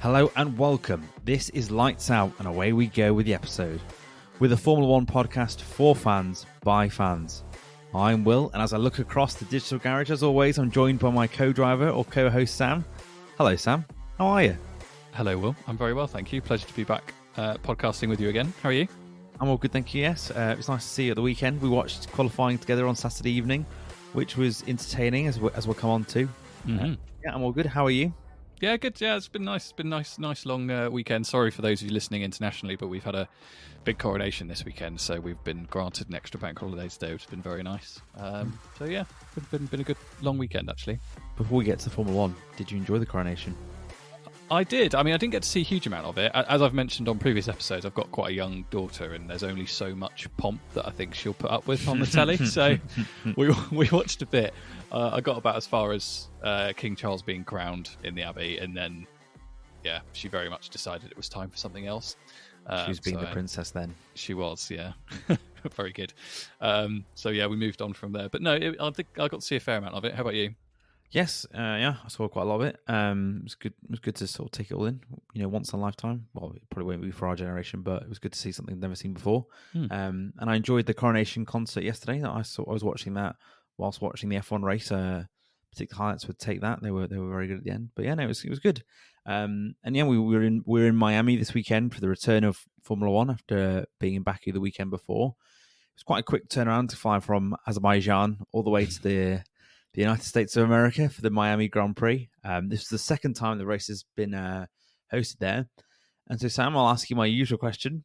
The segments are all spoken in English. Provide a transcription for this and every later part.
Hello and welcome. This is Lights Out and away we go with the episode. With a Formula One podcast for fans, by fans. I'm Will, and as I look across the digital garage, as always, I'm joined by my co-driver or co-host Sam. Hello Sam, how are you? Hello Will, I'm very well, thank you. Pleasure to be back podcasting with you again. How are you? I'm all good, thank you, yes. It was nice to see you at the weekend. We watched qualifying together on Saturday evening, which was entertaining, as we'll come on to. Mm-hmm. Yeah, I'm all good. How are you? Yeah, good. Yeah, it's been nice. It's been nice long weekend. Sorry for those of you listening internationally, but we've had a big coronation this weekend, so we've been granted an extra bank holiday today, which has been very nice. So yeah, been a good long weekend actually. Before we get to Formula One, did you enjoy the coronation? I did. I mean, I didn't get to see a huge amount of it. As I've mentioned on previous episodes, I've got quite a young daughter, and there's only so much pomp that I think she'll put up with on the telly. So we watched a bit. I got about as far as King Charles being crowned in the Abbey, and then, yeah, she very much decided it was time for something else. She was being the princess then. She was, yeah. Very good. So, yeah, we moved on from there. But no, I think I got to see a fair amount of it. How about you? Yes, yeah, I saw quite a lot of it. It was good. It was good to sort of take it all in. You know, once in a lifetime. Well, it probably won't be for our generation, but it was good to see something I've never seen before. And I enjoyed the coronation concert yesterday. I was watching that whilst watching the F1 race. Particular highlights would take that. They were very good at the end. But yeah, no, it was good. And yeah, we were in Miami this weekend for the return of Formula One after being in Baku the weekend before. It was quite a quick turnaround to fly from Azerbaijan all the way to the United States of America for the Miami Grand Prix. This is the second time the race has been hosted there. And so, Sam, I'll ask you my usual question.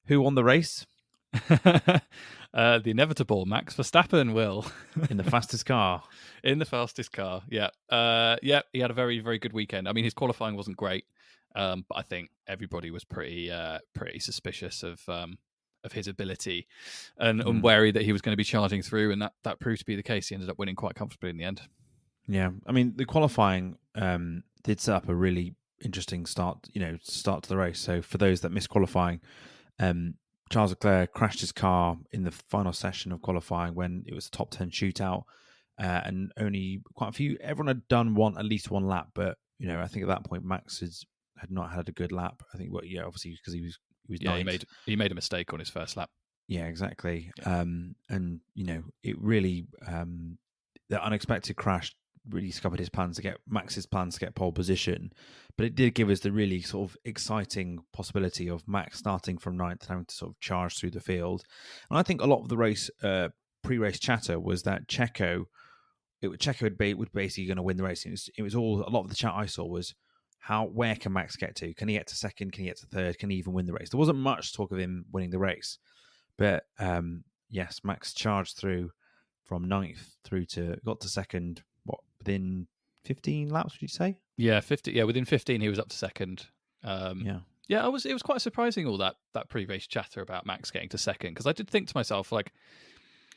Who won the race? The inevitable Max Verstappen, Will. In the fastest car. In the fastest car, yeah. Yeah, he had a very, very good weekend. I mean, his qualifying wasn't great, but I think everybody was pretty suspicious of his ability and wary that he was going to be charging through, and that proved to be the case. He ended up winning quite comfortably in the end. Yeah, I mean, the qualifying did set up a really interesting start to the race. So for those that missed qualifying, Charles Leclerc crashed his car in the final session of qualifying when it was a top 10 shootout, and only quite a few. Everyone had done at least one lap, but I think at that point Max had not had a good lap. I think, obviously because he was he made a mistake on his first lap. Yeah, exactly. Yeah. And it really the unexpected crash really scuppered Max's plans to get pole position, but it did give us the really sort of exciting possibility of Max starting from ninth and having to sort of charge through the field. And I think a lot of the race pre-race chatter was that Checo would basically going to win the race. It was all, a lot of the chat I saw was where can Max get to? Can he get to second? Can he get to third? Can he even win the race? There wasn't much talk of him winning the race, but yes, Max charged through from ninth got to second. Within 15 laps, would you say? Yeah, 50. Yeah, within 15, he was up to second. Yeah. It was quite surprising, all that pre-race chatter about Max getting to second, because I did think to myself, like,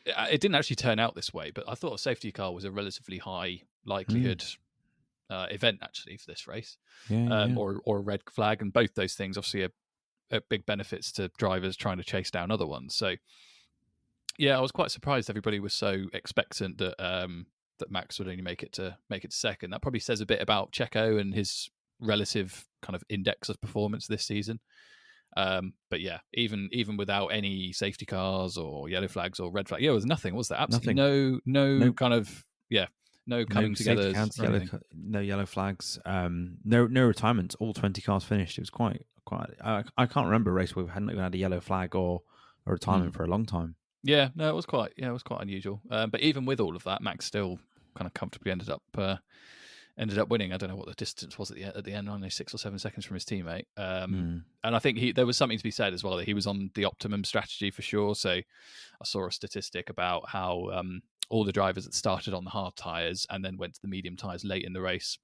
it didn't actually turn out this way, but I thought a safety car was a relatively high likelihood event actually for this race, or a red flag, and both those things obviously are big benefits to drivers trying to chase down other ones. So yeah, I was quite surprised everybody was so expectant that Max would only make it to second. That probably says a bit about Checo and his relative kind of index of performance this season. But yeah, even without any safety cars or yellow flags or red flags, there was nothing, was there? Absolutely no kind of no coming together. No yellow flags. No retirements. All 20 cars finished. It was quite. I can't remember a race where we hadn't even had a yellow flag or a retirement for a long time. Yeah, no, it was quite unusual. But even with all of that, Max still kind of comfortably ended up winning. I don't know what the distance was at the end, only 6 or 7 seconds from his teammate. And I think there was something to be said as well, that he was on the optimum strategy for sure. So I saw a statistic about how all the drivers that started on the hard tyres and then went to the medium tyres late in the race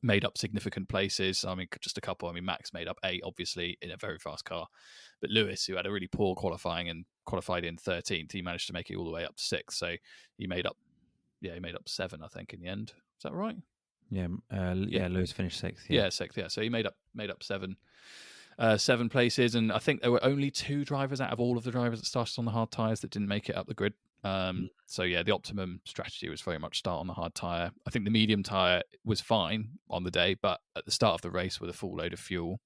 made up significant places. I mean, just a couple. I mean, Max made up 8, obviously, in a very fast car. But Lewis, who had a really poor qualifying and qualified in 13th, he managed to make it all the way up to 6th. So he made up 7, I think, in the end. Is that right? Yeah, Lewis finished 6th. Yeah, 6th, yeah. So he made up 7 places, and I think there were only 2 drivers out of all of the drivers that started on the hard tyres that didn't make it up the grid. So yeah, the optimum strategy was very much start on the hard tyre. I think the medium tyre was fine on the day, but at the start of the race with a full load of fuel,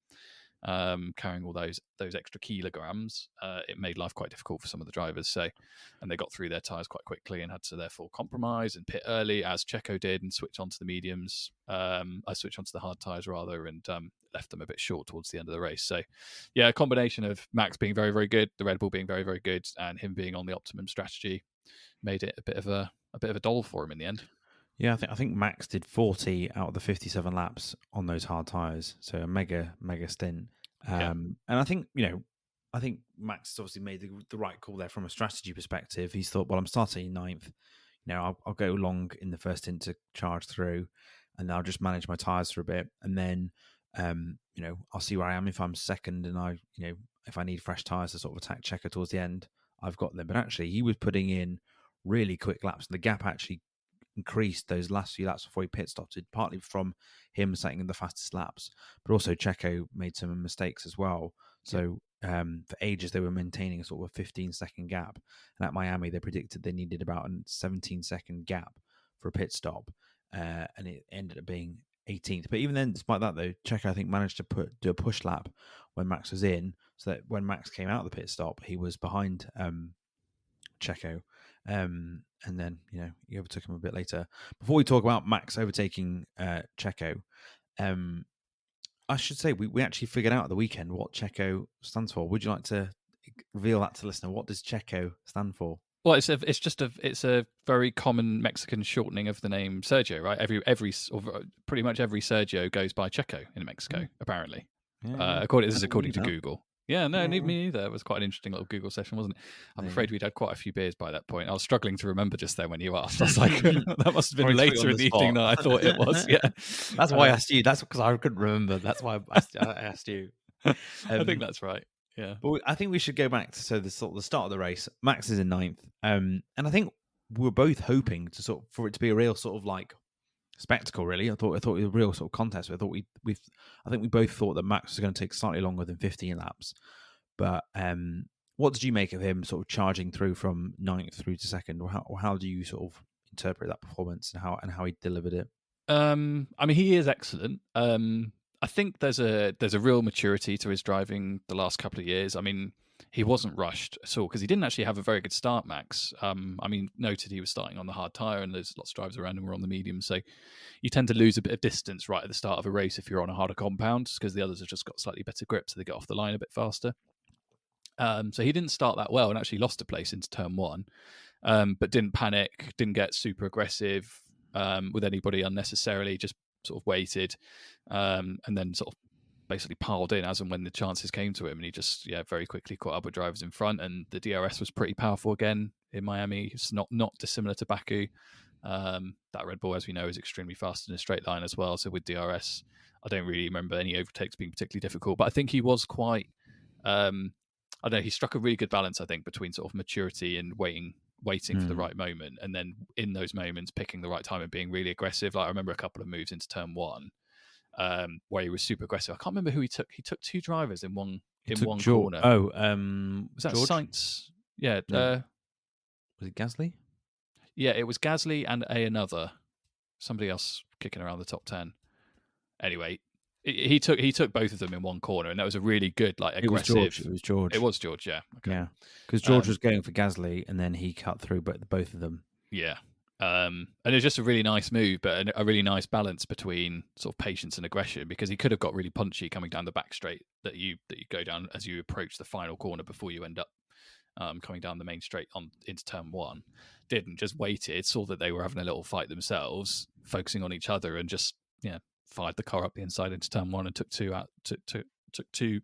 carrying all those extra kilograms, it made life quite difficult for some of the drivers. So, and they got through their tyres quite quickly and had to therefore compromise and pit early, as Checo did, and switch onto the mediums. I switched onto the hard tyres rather, and left them a bit short towards the end of the race. So, yeah, a combination of Max being very, very good, the Red Bull being very, very good, and him being on the optimum strategy made it a bit of a doll for him in the end. Yeah, I think Max did 40 out of the 57 laps on those hard tyres, so a mega stint. And I think I think Max obviously made the right call there from a strategy perspective. He's thought, well, I'm starting ninth. I'll go long in the first stint to charge through, and I'll just manage my tyres for a bit, and then I'll see where I am if I'm second, and if I need fresh tyres to sort of attack Checker towards the end, I've got them. But actually, he was putting in really quick laps, and the gap actually increased those last few laps before he pit stopped, partly from him setting the fastest laps, but also Checo made some mistakes as well. So for ages they were maintaining a sort of a 15-second gap, and at Miami they predicted they needed about a 17-second gap for a pit stop, and it ended up being 18th. But even then, despite that though, Checo I think managed to do a push lap when Max was in, so that when Max came out of the pit stop, he was behind Checo. And then he overtook him a bit later. Before we talk about Max overtaking Checo, I should say we actually figured out at the weekend what Checo stands for. Would you like to reveal that to the listener? What does Checo stand for? Well, it's a very common Mexican shortening of the name Sergio, right? Pretty much every Sergio goes by Checo in Mexico, apparently. According to Google. Yeah, no, me neither. It was quite an interesting little Google session, wasn't it? I'm afraid we'd had quite a few beers by that point. I was struggling to remember just then when you asked. I was like, that must have been later in the evening than I thought it was. Yeah, that's why I asked you. That's because I couldn't remember. That's why I asked you. I think that's right. Yeah, but I think we should go back to the start of the race. Max is in ninth, and I think we were both hoping for it to be a real sort of like spectacle. Really, I thought it was a real sort of contest. I think we both thought that Max was going to take slightly longer than 15 laps. But what did you make of him sort of charging through from ninth through to second, or how do you sort of interpret that performance and how he delivered it? I mean, he is excellent. I think there's a real maturity to his driving the last couple of years. I mean, he wasn't rushed at all because he didn't actually have a very good start, Max. I mean, noted he was starting on the hard tyre and there's lots of drivers around him were on the medium. So you tend to lose a bit of distance right at the start of a race if you're on a harder compound because the others have just got slightly better grip, so they get off the line a bit faster. So he didn't start that well and actually lost a place into turn one, but didn't panic, didn't get super aggressive with anybody unnecessarily, just sort of waited and then sort of basically piled in as and when the chances came to him, and he just very quickly caught up with drivers in front, and the DRS was pretty powerful again in Miami. It's not dissimilar to Baku. That Red Bull, as we know, is extremely fast in a straight line as well, so with DRS I don't really remember any overtakes being particularly difficult, but I think he was quite I don't know, he struck a really good balance, I think, between sort of maturity and waiting for the right moment, and then in those moments picking the right time and being really aggressive. Like I remember a couple of moves into turn one where he was super aggressive. I can't remember who he took. He took two drivers in one corner. Oh, was that Sainz? Yeah. No. Was it Gasly? Yeah, it was Gasly and another somebody else kicking around the top 10. Anyway, he took both of them in one corner, and that was a really good aggressive. It was George. It was George. Yeah. Okay. Yeah, because George was going for Gasly, and then he cut through both of them. Yeah. And it was just a really nice move, but a really nice balance between sort of patience and aggression, because he could have got really punchy coming down the back straight that you go down as you approach the final corner before you end up coming down the main straight into turn one. Didn't, just waited, saw that they were having a little fight themselves, focusing on each other, and just fired the car up the inside into turn one and took two out. Took two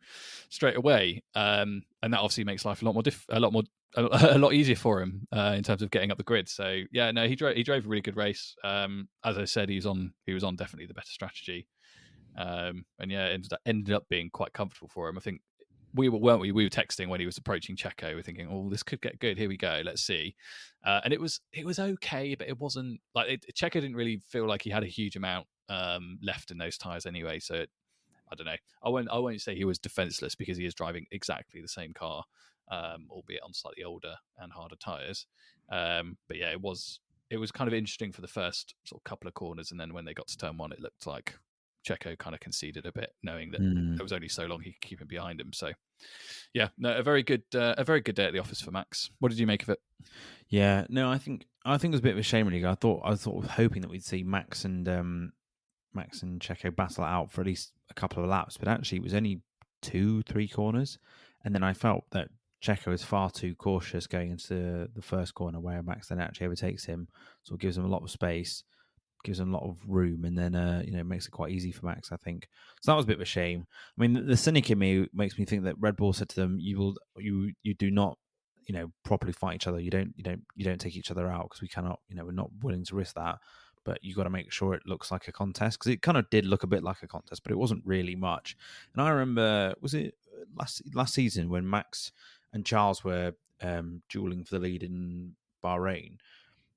straight away, and that obviously makes life a lot easier for him in terms of getting up the grid. So yeah, no, he drove a really good race. As I said, he was on definitely the better strategy, and yeah, it ended up being quite comfortable for him. I think we were texting when he was approaching Checo. We're thinking, oh, this could get good. Here we go. Let's see. And it was okay, but it wasn't Checo didn't really feel like he had a huge amount left in those tires anyway. So I don't know. I won't say he was defenseless, because he is driving exactly the same car, albeit on slightly older and harder tyres. But yeah, it was kind of interesting for the first sort of couple of corners, and then when they got to turn one, it looked like Checo kind of conceded a bit, knowing that there was only so long he could keep it behind him. So yeah, no, a very good day at the office for Max. What did you make of it? Yeah, no, I think it was a bit of a shame, really. I was sort of hoping that we'd see Max and Checo battle it out for at least a couple of laps, but actually it was only 2-3 corners, and then I felt that Checo is far too cautious going into the first corner where Max then actually overtakes him, so it gives him a lot of space, gives him a lot of room, and then makes it quite easy for Max, I think. So that was a bit of a shame. I mean, the cynic in me makes me think that Red Bull said to them, you do not properly fight each other. You don't take each other out because we cannot, we're not willing to risk that. But you got to make sure it looks like a contest, because it kind of did look a bit like a contest, but it wasn't really much. And I remember, was it last season when Max and Charles were dueling for the lead in Bahrain?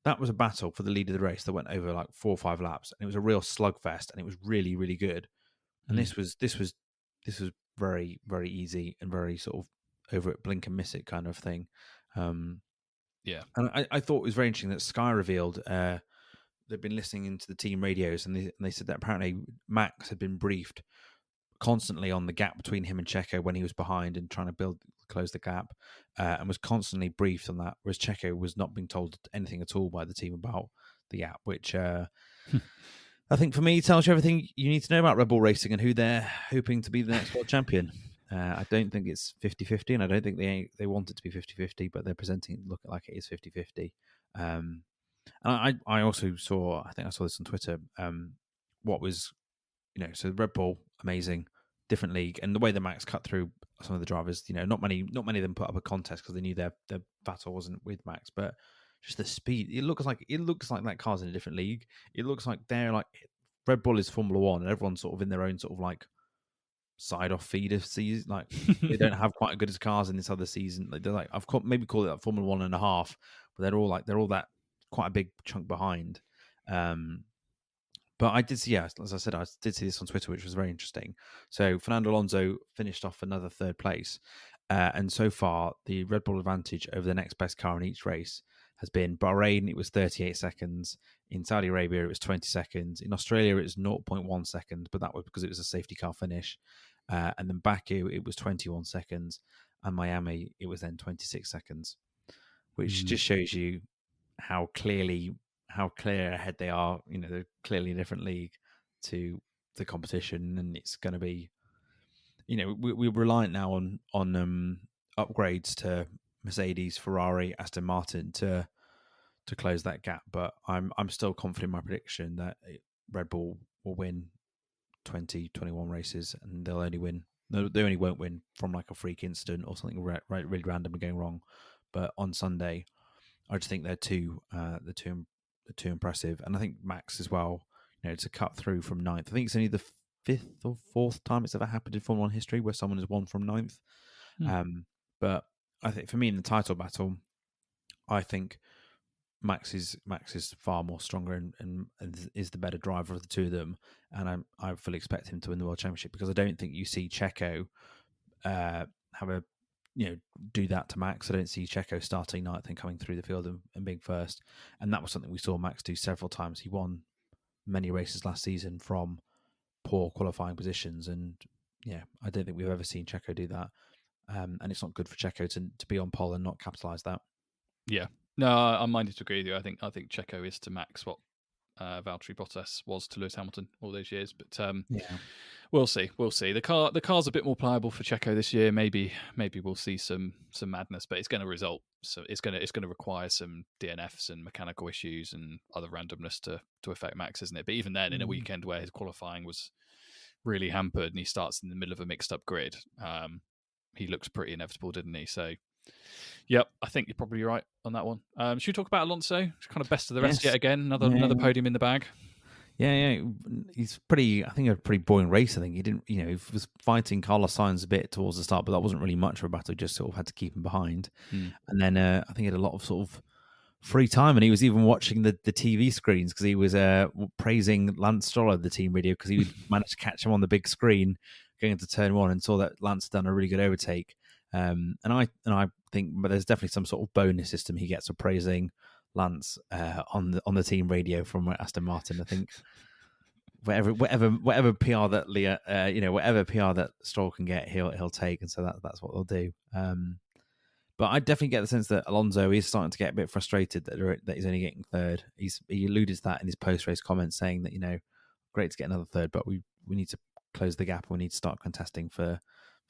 That was a battle for the lead of the race that went over like 4 or 5 laps, and it was a real slugfest, and it was really, really good. And this was very, very easy and very sort of over it, blink and miss it kind of thing. Yeah, and I thought it was very interesting that Sky revealed they've been listening into the team radios, and they said that apparently Max had been briefed constantly on the gap between him and Checo when he was behind and trying to close the gap, and was constantly briefed on that, whereas Checo was not being told anything at all by the team about the gap, which I think for me tells you everything you need to know about Red Bull Racing and who they're hoping to be the next world champion. I don't think it's 50-50, and I don't think they want it to be 50-50, but they're presenting it look like it is 50-50. And I also saw, I think I saw this on Twitter, what was, so Red Bull, amazing, different league, and the way the Max cut through some of the drivers, not many of them put up a contest because they knew their battle wasn't with Max, but just the speed, it looks like that car's in a different league. It looks like they're like, Red Bull is Formula One, and everyone's sort of in their own sort of like side off feeder season. Like they don't have quite as good as cars in this other season. Like they're like, I've maybe call it like Formula 1.5, but they're all that quite a big chunk behind. But I did see, as I said, I did see this on Twitter, which was very interesting. So Fernando Alonso finished off another 3rd place. And so far, the Red Bull advantage over the next best car in each race has been Bahrain, it was 38 seconds. In Saudi Arabia, it was 20 seconds. In Australia, it was 0.1 seconds, but that was because it was a safety car finish. And then Baku, it was 21 seconds. And Miami, it was then 26 seconds, which just shows you how clear ahead they are. They're clearly a different league to the competition, and it's going to be, we're reliant now on upgrades to Mercedes, Ferrari, Aston Martin to close that gap. But I'm still confident in my prediction that Red Bull will win 21 races, and they'll only win. No, they only won't win from like a freak incident or something really random going wrong. But on Sunday, I just think they're too impressive, and I think Max as well. To cut through from 9th. I think it's only the 5th or 4th time it's ever happened in Formula 1 history where someone has won from 9th. But I think for me in the title battle, I think Max is far more stronger and is the better driver of the two of them, and I fully expect him to win the World Championship, because I don't think you see Checo have a do that to Max. I don't see Checo starting 9th and coming through the field and being first, and that was something we saw Max do several times. He won many races last season from poor qualifying positions, and I don't think we've ever seen Checo do that, and it's not good for Checo to be on pole and not capitalise that. Yeah, no, I'm minded to agree with you. I think Checo is to Max what Valtteri Bottas was to Lewis Hamilton all those years, but we'll see. The car's a bit more pliable for Checo this year. Maybe we'll see some madness, but it's going to result. So it's going to require some DNFs and mechanical issues and other randomness to affect Max, isn't it? But even then, in a weekend where his qualifying was really hampered and he starts in the middle of a mixed up grid, he looks pretty inevitable, didn't he? So, yep, I think you're probably right on that one. Should we talk about Alonso? It's kind of best of the rest yet again. Another podium in the bag. Yeah. He's I think a pretty boring race. I think he didn't, he was fighting Carlos Sainz a bit towards the start, but that wasn't really much of a battle. He just sort of had to keep him behind. And then I think he had a lot of sort of free time, and he was even watching the TV screens because he was praising Lance Stroll, the team radio, because he managed to catch him on the big screen going into turn 1 and saw that Lance had done a really good overtake. And I think, but there's definitely some sort of bonus system he gets for praising Lance on the team radio from Aston Martin. I think whatever PR that Leah, whatever PR that Stroll can get, he'll take, and so that's what they'll do. But I definitely get the sense that Alonso is starting to get a bit frustrated that he's only getting third. He alluded to that in his post-race comments, saying that great to get another third, but we need to close the gap. We need to start contesting for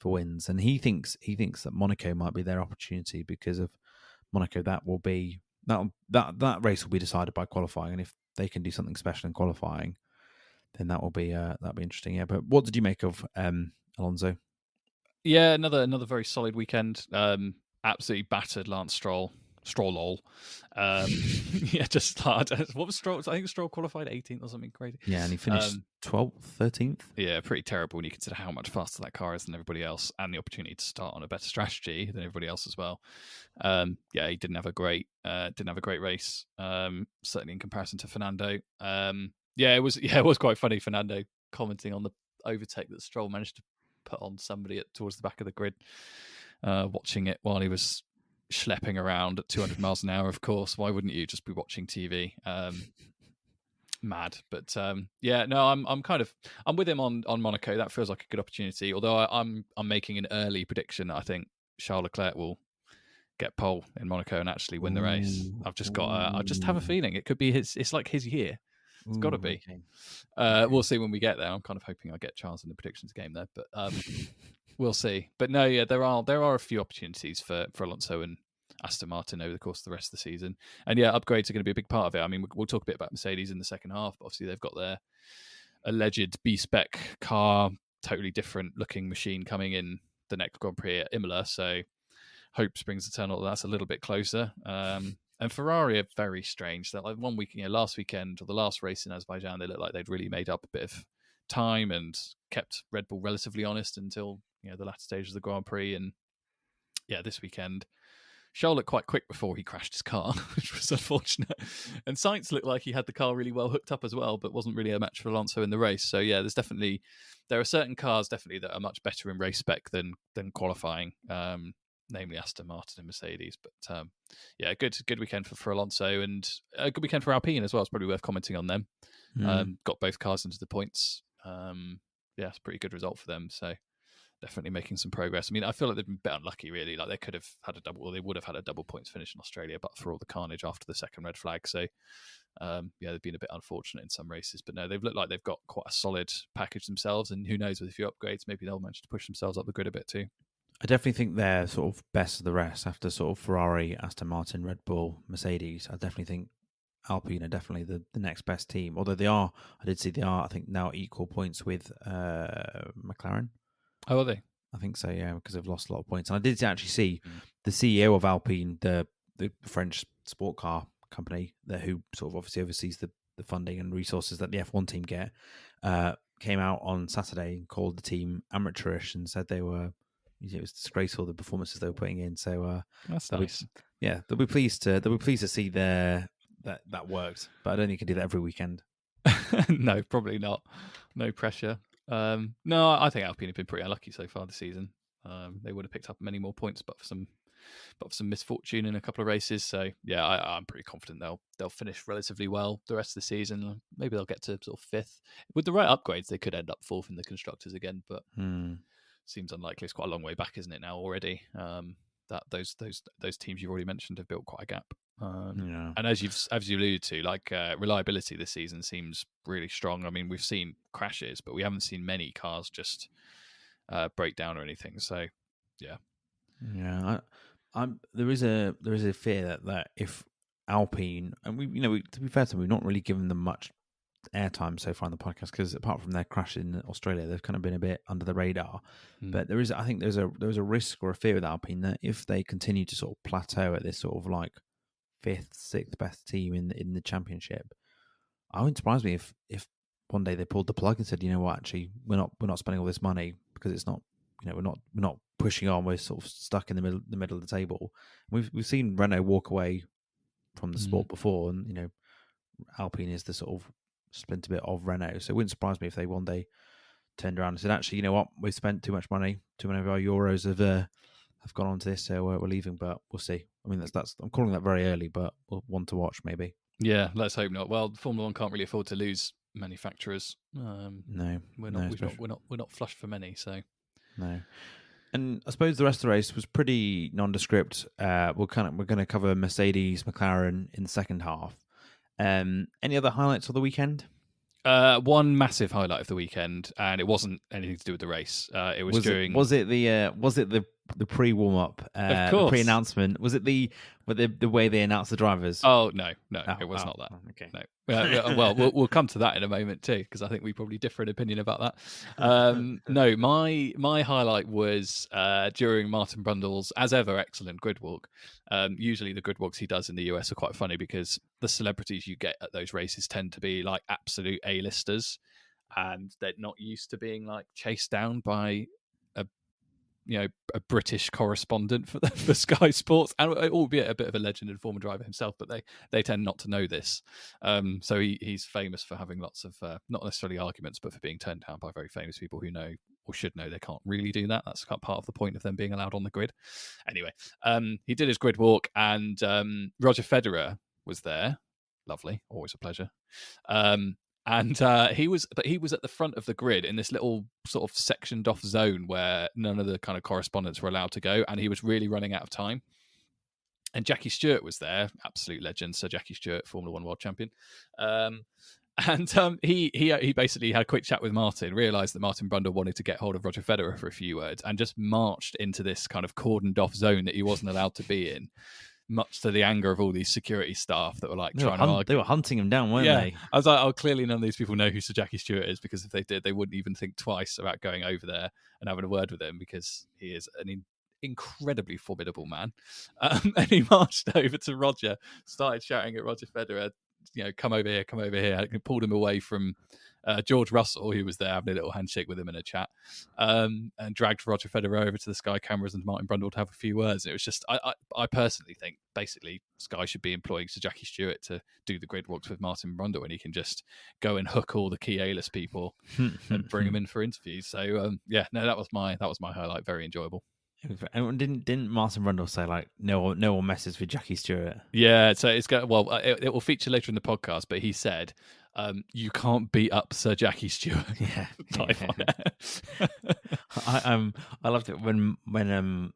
wins. And he thinks that Monaco might be their opportunity, because of Monaco. That will be that race will be decided by qualifying, and if they can do something special in qualifying, then that'll be interesting. Yeah. But what did you make of Alonso? Yeah, another very solid weekend. Absolutely battered Lance Stroll. Yeah, just started. What was Stroll? I think Stroll qualified 18th or something crazy. Yeah, and he finished 12th, 13th. Yeah, pretty terrible when you consider how much faster that car is than everybody else, and the opportunity to start on a better strategy than everybody else as well. Yeah, he didn't have a great race. Certainly in comparison to Fernando. Yeah, it was quite funny. Fernando commenting on the overtake that Stroll managed to put on somebody towards the back of the grid, watching it while he was schlepping around at 200 miles an hour. Of course, why wouldn't you just be watching TV? Mad, but yeah, no, I'm with him on Monaco. That feels like a good opportunity. Although I'm making an early prediction that I think Charles Leclerc will get pole in Monaco and actually win the race. I just have a feeling it could be his. It's like his year. It's got to be. Okay. We'll see when we get there. I'm kind of hoping I get Charles in the predictions game there, but we'll see. But no, yeah, there are a few opportunities for Alonso and Aston Martin over the course of the rest of the season. And yeah, upgrades are going to be a big part of it. I mean, we'll talk a bit about Mercedes in the second half, but obviously they've got their alleged B-spec car, totally different looking machine coming in the next Grand Prix at Imola. So hope springs eternal. That's a little bit closer. And Ferrari are very strange. That like one week, last weekend or the last race in Azerbaijan, they looked like they'd really made up a bit of time and kept Red Bull relatively honest until the latter stage of the Grand Prix. And yeah, this weekend, Charles looked quite quick before he crashed his car, which was unfortunate. And Sainz looked like he had the car really well hooked up as well, but wasn't really a match for Alonso in the race. So yeah, there are certain cars definitely that are much better in race spec than qualifying. Namely Aston Martin and Mercedes. But yeah, good weekend for Alonso, and a good weekend for Alpine as well. It's probably worth commenting on them. Got both cars into the points. Yeah, it's a pretty good result for them. So definitely making some progress. I mean, I feel like they've been a bit unlucky, really. Like they could have had they would have had a double points finish in Australia, but for all the carnage after the second red flag. So yeah, they've been a bit unfortunate in some races. But no, they've looked like they've got quite a solid package themselves, and who knows, with a few upgrades, maybe they'll manage to push themselves up the grid a bit too. I definitely think they're sort of best of the rest after sort of Ferrari, Aston Martin, Red Bull, Mercedes. I definitely think Alpine are definitely the next best team. Although I think now equal points with McLaren. Oh, are they? I think so, yeah, because they've lost a lot of points. And I did actually see the CEO of Alpine, the French sport car company, who sort of obviously oversees the funding and resources that the F1 team get, came out on Saturday and called the team amateurish and said it was disgraceful, the performances they were putting in. So that's nice. They'll be pleased to see that worked. But I don't think you can do that every weekend. No, probably not. No pressure. No, I think Alpine have been pretty unlucky so far this season. They would have picked up many more points, but for some misfortune in a couple of races. So yeah, I'm pretty confident they'll finish relatively well the rest of the season. Maybe they'll get to sort of fifth. With the right upgrades, they could end up fourth in the constructors again, but seems unlikely. It's quite a long way back, isn't it, now already? That those teams you've already mentioned have built quite a gap. And as you alluded to, like reliability this season seems really strong. I mean, we've seen crashes, but we haven't seen many cars just break down or anything. So, yeah. There is a fear that if Alpine, and to be fair to them, we've not really given them much airtime so far in the podcast, because apart from their crash in Australia, they've kind of been a bit under the radar. But there's a risk or a fear with Alpine that if they continue to sort of plateau at this sort of like fifth, sixth best team in the championship, I wouldn't surprise me if one day they pulled the plug and said, you know what, actually we're not spending all this money because it's not, we're not pushing on. We're sort of stuck in the middle of the table. We've seen Renault walk away from the sport before, and Alpine is the sort of splinter bit of Renault. So it wouldn't surprise me if they one day turned around and said, actually, you know what, we've spent too much money, too many of our euros have gone on to this, so we're leaving, but we'll see. I mean, that's I'm calling that very early, but we'll one to watch maybe. Yeah, let's hope not. Well, Formula One can't really afford to lose manufacturers. No, we're not flush for many, so no. And I suppose the rest of the race was pretty nondescript. We're going to cover Mercedes, McLaren in the second half. Any other highlights of the weekend? One massive highlight of the weekend, and it wasn't anything to do with the race. It was during. Was it the pre warm up? Of course. The pre announcement. Was it the way they announced the drivers? Oh no, it was not that. Okay. No. Well, we'll come to that in a moment too, because I think we probably differ in opinion about that. No, my highlight was during Martin Brundle's, as ever, excellent grid walk. Usually the grid walks he does in the US are quite funny because the celebrities you get at those races tend to be like absolute A-listers, and they're not used to being like chased down by a British correspondent for Sky Sports, and albeit a bit of a legend and former driver himself, but they tend not to know this. So he's famous for having lots of not necessarily arguments, but for being turned down by very famous people who know or should know they can't really do that. That's part of the point of them being allowed on the grid. Anyway, he did his grid walk, and Roger Federer was there. Lovely, always a pleasure. And he was at the front of the grid in this little sort of sectioned off zone where none of the kind of correspondents were allowed to go, and he was really running out of time. And Jackie Stewart was there, absolute legend, Sir Jackie Stewart, Formula One world champion. He basically had a quick chat with Martin, realised that Martin Brundle wanted to get hold of Roger Federer for a few words, and just marched into this kind of cordoned off zone that he wasn't allowed to be in. Much to the anger of all these security staff that were like trying to argue. They were hunting him down, weren't they? I was like, oh, clearly none of these people know who Sir Jackie Stewart is, because if they did, they wouldn't even think twice about going over there and having a word with him, because he is an incredibly formidable man. And he marched over to Roger, started shouting at Roger Federer, come over here, and pulled him away from George Russell, who was there having a little handshake with him in a chat, and dragged Roger Federer over to the Sky cameras and Martin Brundle to have a few words. And it was just, I personally think basically Sky should be employing Sir Jackie Stewart to do the grid walks with Martin Brundle, and he can just go and hook all the key A-list people and bring them in for interviews. So that was my highlight. Very enjoyable. And didn't Martin Brundle say like no one messes with Jackie Stewart? Yeah, so it's got it will feature later in the podcast, but he said you can't beat up Sir Jackie Stewart. Yeah. I loved it when Martin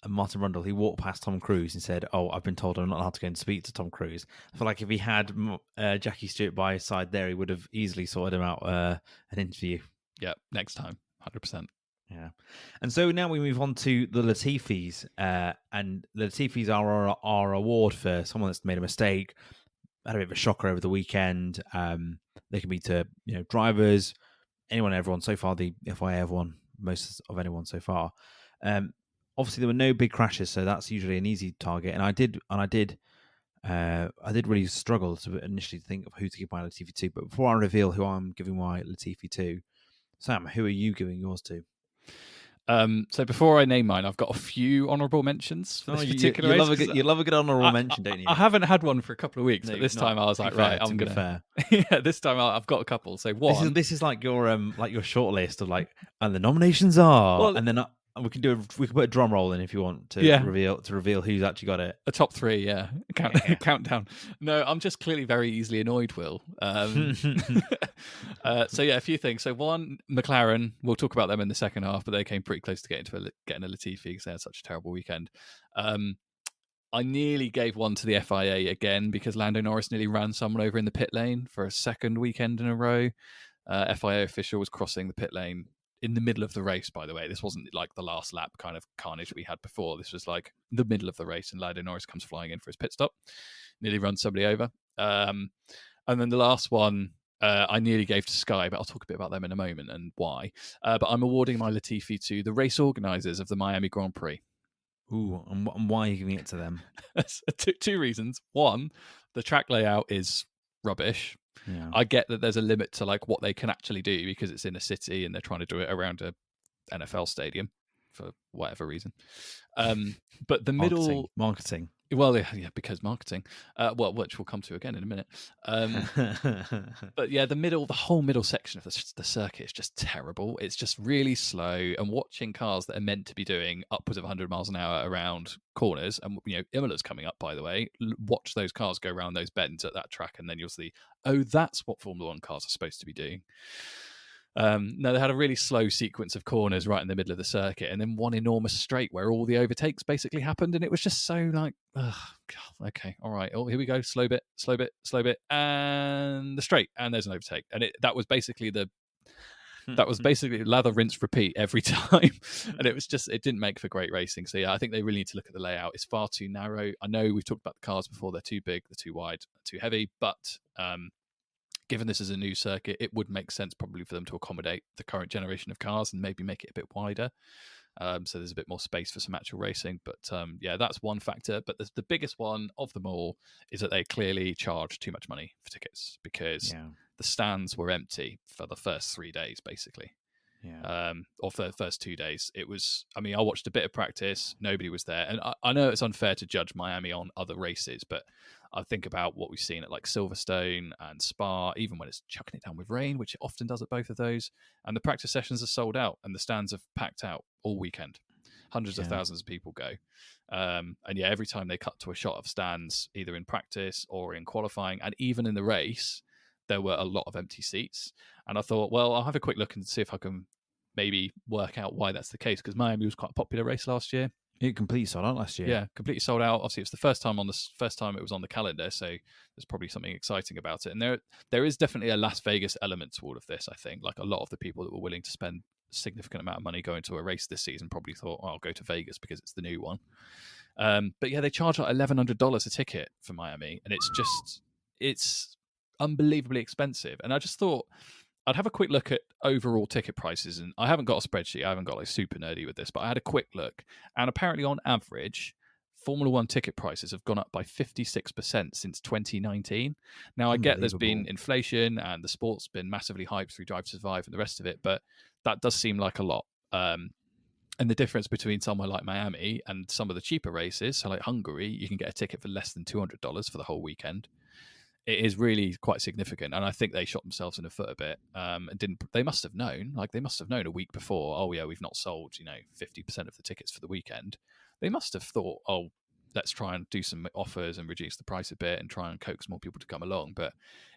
Brundle, he walked past Tom Cruise and said, "Oh, I've been told I'm not allowed to go and speak to Tom Cruise." I feel like if he had Jackie Stewart by his side there, he would have easily sorted him out an interview. Yeah, next time, 100%. Yeah, and so now we move on to the Latifis, and the Latifis are our award for someone that's made a mistake, had a bit of a shocker over the weekend. They can be to drivers, everyone so far. The FIA have won most of anyone so far. Obviously, there were no big crashes, so that's usually an easy target. And I did really struggle to initially think of who to give my Latifi to. But before I reveal who I'm giving my Latifi to, Sam, who are you giving yours to? So before I name mine, I've got a few honourable mentions for this particular race. You love a good honourable mention, don't you? I haven't had one for a couple of weeks, but this time I was like, right, I'm going to. Yeah, this time I've got a couple. So one. This is like your short list of like, and the nominations are, and then we can put a drum roll in if you want to reveal who's actually got it. A top three, yeah. Countdown. No, I'm just clearly very easily annoyed, Will. So yeah, a few things. So one, McLaren. We'll talk about them in the second half, but they came pretty close to getting a Latifi because they had such a terrible weekend. I nearly gave one to the FIA again because Lando Norris nearly ran someone over in the pit lane for a second weekend in a row. FIA official was crossing the pit lane in the middle of the race, by the way. This wasn't like the last lap kind of carnage we had before. This was like the middle of the race, and Lando Norris comes flying in for his pit stop. Nearly runs somebody over. And then the last one, I nearly gave to Sky, but I'll talk a bit about them in a moment and why. But I'm awarding my Latifi to the race organisers of the Miami Grand Prix. Ooh, and why are you giving it to them? Two reasons. One, the track layout is rubbish. Yeah. I get that there's a limit to like what they can actually do because it's in a city and they're trying to do it around a NFL stadium. for whatever reason. But the marketing. Well, yeah, because marketing. Which we'll come to again in a minute. But yeah, the whole middle section of the circuit is just terrible. It's just really slow, and watching cars that are meant to be doing upwards of 100 miles an hour around corners, and Imola's coming up, by the way. Watch those cars go around those bends at that track, and then you'll see, oh, that's what Formula One cars are supposed to be doing. No, they had a really slow sequence of corners right in the middle of the circuit, and then one enormous straight where all the overtakes basically happened, and it was just so like, oh, God, okay, all right, oh, here we go, slow bit, and the straight, and there's an overtake, and that was basically lather, rinse, repeat every time, and it didn't make for great racing. So yeah, I think they really need to look at the layout. It's far too narrow. I know we've talked about the cars before; they're too big, they're too wide, too heavy, but given this is a new circuit, it would make sense probably for them to accommodate the current generation of cars and maybe make it a bit wider. So there's a bit more space for some actual racing. But yeah, that's one factor. But the biggest one of them all is that they clearly charge too much money for tickets, because the stands were empty for the first 3 days, basically. Yeah. Or for the first 2 days. It was, I mean, I watched a bit of practice, nobody was there. And I know it's unfair to judge Miami on other races, but I think about what we've seen at like Silverstone and Spa, even when it's chucking it down with rain, which it often does at both of those. And the practice sessions are sold out and the stands are packed out all weekend. Hundreds of thousands of people go. And yeah, every time they cut to a shot of stands, either in practice or in qualifying, and even in the race, there were a lot of empty seats. And I thought, well, I'll have a quick look and see if I can maybe work out why that's the case, because Miami was quite a popular race last year. It completely sold out last year. Yeah, completely sold out. Obviously, it's the first time it was on the calendar, so there's probably something exciting about it. And there is definitely a Las Vegas element to all of this. I think, like, a lot of the people that were willing to spend a significant amount of money going to a race this season probably thought, oh, I'll go to Vegas because it's the new one. But yeah, they charge like $1,100 a ticket for Miami, and it's unbelievably expensive. And I just thought I'd have a quick look at overall ticket prices, and I haven't got a spreadsheet. I haven't got like super nerdy with this, but I had a quick look, and apparently on average, Formula One ticket prices have gone up by 56% since 2019. Now, I get there's been inflation and the sport's been massively hyped through Drive to Survive and the rest of it, but that does seem like a lot. And the difference between somewhere like Miami and some of the cheaper races, so like Hungary, you can get a ticket for less than $200 for the whole weekend. It is really quite significant, and I think they shot themselves in the foot a bit. They must have known a week before, oh yeah, we've not sold 50% of the tickets for the weekend. They must have thought, oh, let's try and do some offers and reduce the price a bit and try and coax more people to come along. But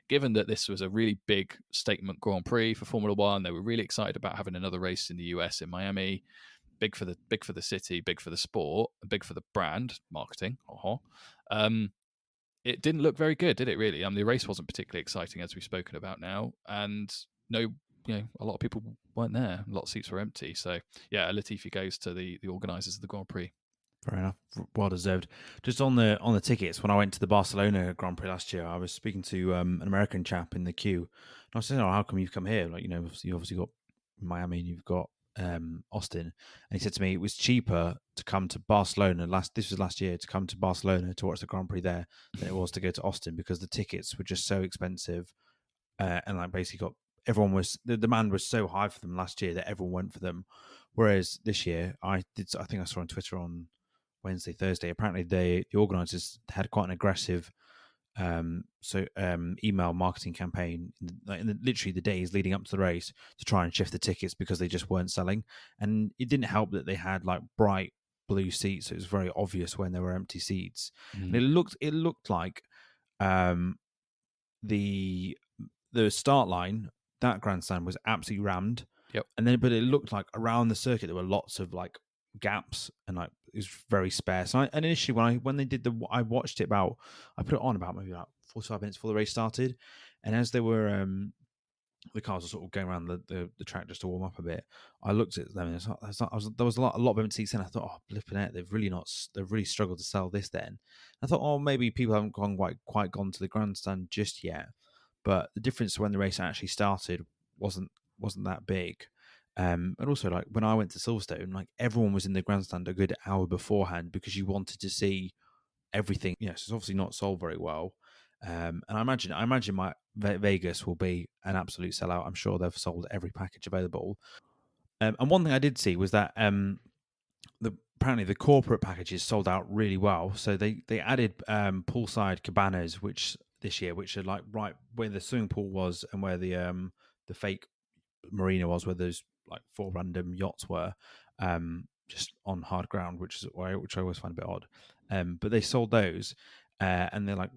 given that this was a really big statement Grand Prix for Formula One, they were really excited about having another race in the US in Miami. Big for the city, big for the sport, big for the brand marketing. It didn't look very good, did it? Really? The race wasn't particularly exciting, as we've spoken about now, and a lot of people weren't there. A lot of seats were empty. So yeah, Latifi goes to the organisers of the Grand Prix. Fair enough, well deserved. Just on the tickets, when I went to the Barcelona Grand Prix last year, I was speaking to an American chap in the queue, and I was saying, "Oh, how come you've come here? Like, you obviously got Miami and you've got Austin," and he said to me it was cheaper to come to Barcelona this was last year, to come to Barcelona to watch the Grand Prix there than it was to go to Austin, because the tickets were just so expensive, and like basically the demand was so high for them last year that everyone went for them, whereas this year I think I saw on Twitter on Wednesday, Thursday, apparently the organisers had quite an aggressive email marketing campaign in literally the days leading up to the race to try and shift the tickets because they just weren't selling. And it didn't help that they had like bright blue seats, so it was very obvious when there were empty seats. And it looked like the start line, that grandstand was absolutely rammed. Yep. But it looked like around the circuit there were lots of like gaps, and like it was very spare. So initially when they did I watched it I put it on about maybe like 45 minutes before the race started, and as they were the cars were sort of going around the track just to warm up a bit, I looked at them and there was a lot of empty seats, and I thought, oh, flipping it, they've really struggled to sell this then. I thought, oh, maybe people haven't quite gone to the grandstand just yet, but the difference when the race actually started wasn't that big. And also, like, when I went to Silverstone, like, everyone was in the grandstand a good hour beforehand because you wanted to see everything. Yes, it's obviously not sold very well. And I imagine my Vegas will be an absolute sellout. I'm sure they've sold every package available. And one thing I did see was that apparently the corporate packages sold out really well. So they added poolside cabanas, which this year, which are like right where the swimming pool was and where the fake marina was, where those like 4 random yachts were, just on hard ground, which I always find a bit odd. But they sold those, and they're like,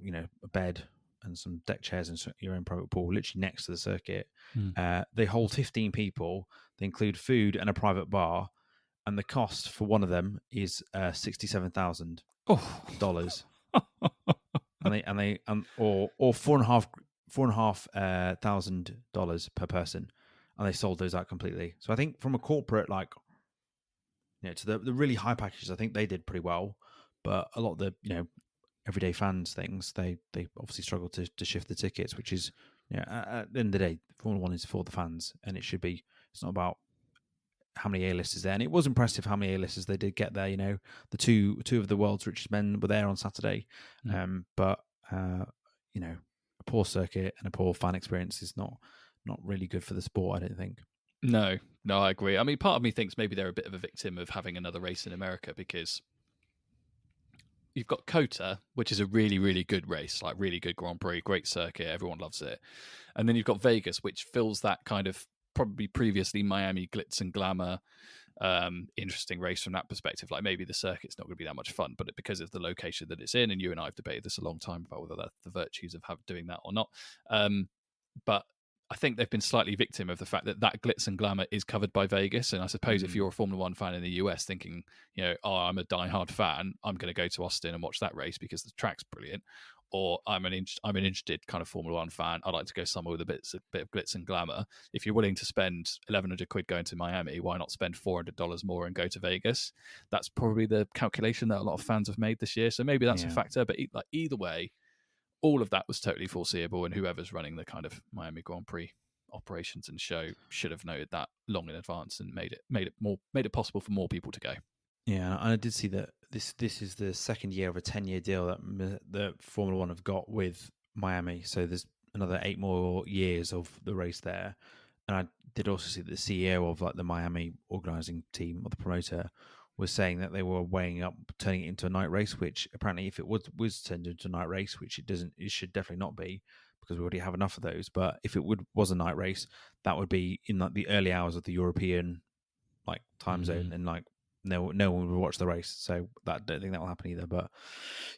a bed and some deck chairs and your own private pool, literally next to the circuit. They hold 15 people. They include food and a private bar, and the cost for one of them is $67,000. Or $4,500 per person, and they sold those out completely. So I think from a corporate, to the really high packages, I think they did pretty well. But a lot of the everyday fans things, they obviously struggle to shift the tickets, which is at the end of the day, Formula One is for the fans, and it should be. It's not about how many A-listers there, and it was impressive how many A-listers they did get there. The two of the world's richest men were there on Saturday, but a poor circuit and a poor fan experience is not really good for the sport, I don't think. No, I agree. I mean, part of me thinks maybe they're a bit of a victim of having another race in America, because you've got COTA, which is a really, really good race, like really good Grand Prix, great circuit, everyone loves it. And then you've got Vegas, which fills that kind of probably previously Miami glitz and glamour, interesting race from that perspective. Like maybe the circuit's not going to be that much fun, but because of the location that it's in, and you and I have debated this a long time about whether that's the virtues of doing that or not. But I think they've been slightly victim of the fact that glitz and glamour is covered by Vegas. And I suppose if you're a Formula One fan in the US thinking, I'm a diehard fan, I'm going to go to Austin and watch that race because the track's brilliant. Or I'm an interested kind of Formula One fan, I'd like to go somewhere with a bit of glitz and glamour. If you're willing to spend £1,100 going to Miami, why not spend $400 more and go to Vegas? That's probably the calculation that a lot of fans have made this year. So maybe that's a factor. But either way, all of that was totally foreseeable, and whoever's running the kind of Miami Grand Prix operations and show should have noted that long in advance and made it possible for more people to go. Yeah, and I did see that this is the second year of a 10-year deal that Formula One have got with Miami. So there's another 8 more years of the race there. And I did also see that the CEO of the Miami organizing team, or the promoter, was saying that they were weighing up turning it into a night race, which apparently if it was turned into a night race, which it should definitely not be, because we already have enough of those. But if it was a night race, that would be in the early hours of the European time zone, and no one will watch the race, so I don't think that will happen either. But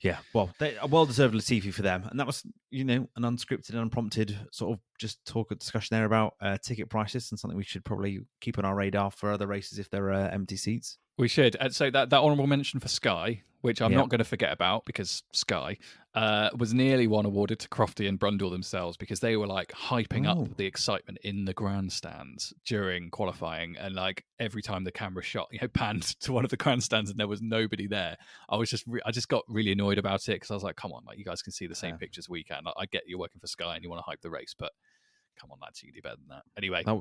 yeah, well, a well-deserved Latifi for them, and that was an unscripted, unprompted sort of just discussion there about ticket prices, and something we should probably keep on our radar for other races if there are empty seats. We should. And so that honourable mention for Sky, which I'm not going to forget about, because Sky was nearly one awarded to Crofty and Brundle themselves, because they were hyping up the excitement in the grandstands during qualifying, and every time the camera shot, panned to one of the grandstands and there was nobody there. I just got really annoyed about it, because I was like, come on, you guys can see the same pictures we can. I get you're working for Sky and you want to hype the race, but come on, lads, you can do better than that. Anyway, that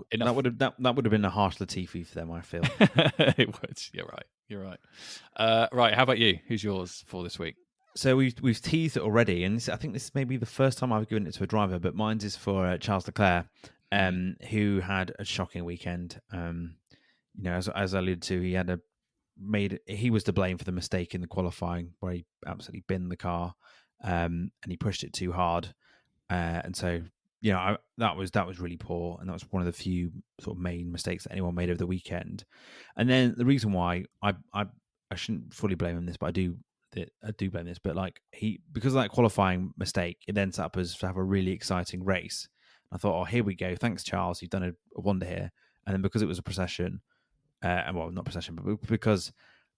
would have been a harsh Latifi for them, I feel. It would. You're right. Right. How about you? Who's yours for this week? So we've teased it already, and I think this may be the first time I've given it to a driver, but mine's is for Charles Leclerc, who had a shocking weekend. As I alluded to, he was to blame for the mistake in the qualifying, where he absolutely binned the car, and he pushed it too hard, and so. That was really poor, and that was one of the few sort of main mistakes that anyone made over the weekend. And then the reason why I shouldn't fully blame him this, but I do blame this. But because of that qualifying mistake, it then set up us to have a really exciting race. I thought, oh, here we go. Thanks, Charles. You've done a wonder here. And then because it was a procession, not procession, but because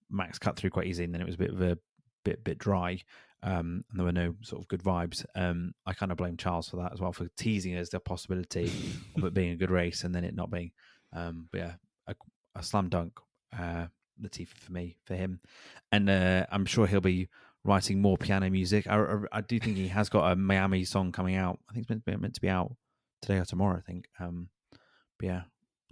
Max cut through quite easy, and then it was a bit dry. And there were no sort of good vibes. I kind of blame Charles for that as well, for teasing us the possibility of it being a good race and then it not being. But yeah, a slam dunk Latifi for him, and I'm sure he'll be writing more piano music. I do think he has got a Miami song coming out. I think it's meant to be out today or tomorrow, I think. But yeah,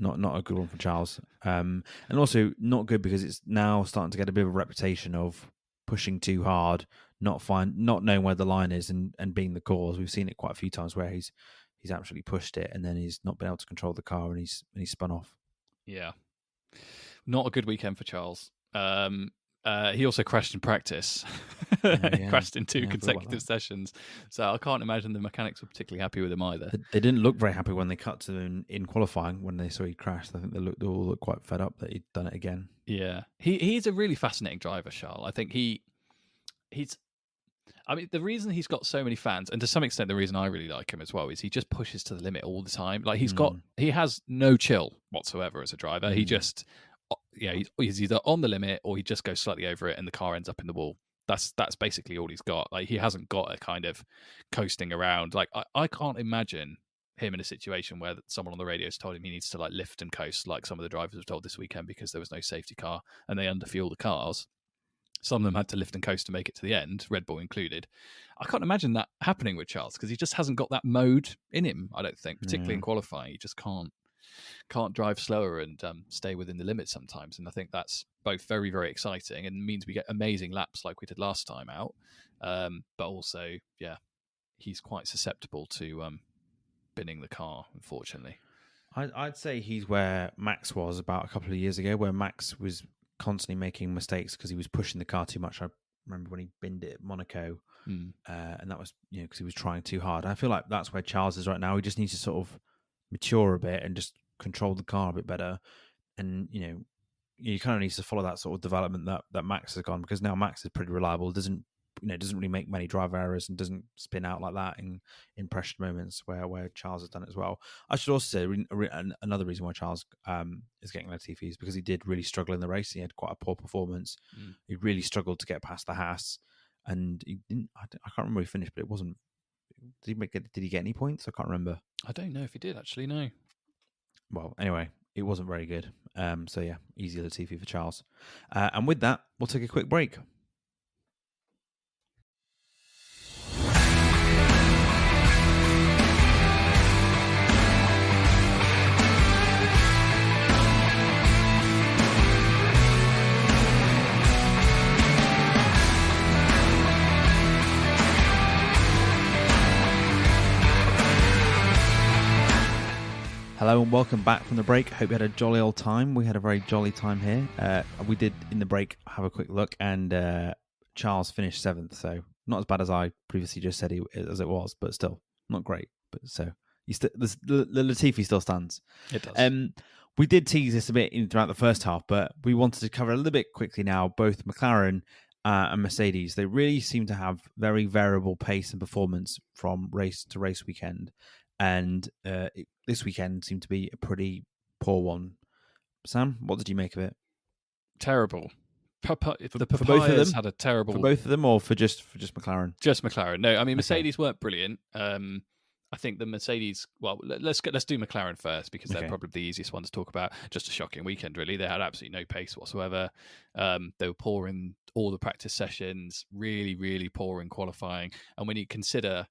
not a good one for Charles, and also not good because it's now starting to get a bit of a reputation of pushing too hard, not knowing where the line is, and being the cause. We've seen it quite a few times where he's actually pushed it and then he's not been able to control the car and he's spun off. Yeah, not a good weekend for Charles. He also crashed in practice. Crashed in 2 consecutive sessions. So I can't imagine the mechanics were particularly happy with him either. They didn't look very happy when they cut to him in qualifying when they saw he crashed. I think they all looked quite fed up that he'd done it again. Yeah, he's a really fascinating driver, Charles. I think he's. I mean, the reason he's got so many fans, and to some extent the reason I really like him as well, is he just pushes to the limit all the time. Like he has no chill whatsoever as a driver. He just, he's either on the limit or he just goes slightly over it and the car ends up in the wall. That's basically all he's got. Like he hasn't got a kind of coasting around. Like I can't imagine him in a situation where someone on the radio has told him he needs to like lift and coast like some of the drivers were told this weekend because there was no safety car and they underfuel the cars. Some of them had to lift and coast to make it to the end, Red Bull included. I can't imagine that happening with Charles because he just hasn't got that mode in him, I don't think, particularly in qualifying. He just can't drive slower and stay within the limits sometimes. And I think that's both very, very exciting and means we get amazing laps like we did last time out. But also, he's quite susceptible to binning the car, unfortunately. I'd say he's where Max was about a couple of years ago, where Max was constantly making mistakes because he was pushing the car too much. I remember when he binned it at Monaco, and that was because he was trying too hard. I feel like that's where Charles is right now. He just needs to sort of mature a bit and just control the car a bit better. And you kind of need to follow that sort of development that Max has gone, because now Max is pretty reliable. Doesn't really make many driver errors and doesn't spin out like that in pressured moments where Charles has done it as well. I should also say another reason why Charles is getting Latifi is because he did really struggle in the race. He had quite a poor performance. He really struggled to get past the Haas, and he didn't. I can't remember where he finished, but it wasn't. Did he get any points? I can't remember. I don't know if he did actually. No. Well, anyway, it wasn't very good. So yeah, easy Latifi for Charles. And with that, we'll take a quick break. Hello and welcome back from the break. Hope you had a jolly old time. We had a very jolly time here. We did, in the break, have a quick look, and Charles finished 7th, so not as bad as I previously just said as it was, but still not great. But so the Latifi still stands. It does. We did tease this a bit throughout the first half, but we wanted to cover a little bit quickly now. Both McLaren and Mercedes, they really seem to have very variable pace and performance from race to race weekend. And this weekend seemed to be a pretty poor one. Sam, what did you make of it? Terrible. For both of them, had a terrible. For both of them, or for just McLaren? Just McLaren. No, I mean Mercedes weren't brilliant. I think the Mercedes. Well, let's do McLaren first because they're probably the easiest one to talk about. Just a shocking weekend, really. They had absolutely no pace whatsoever. They were poor in all the practice sessions. Really, really poor in qualifying. And when you consider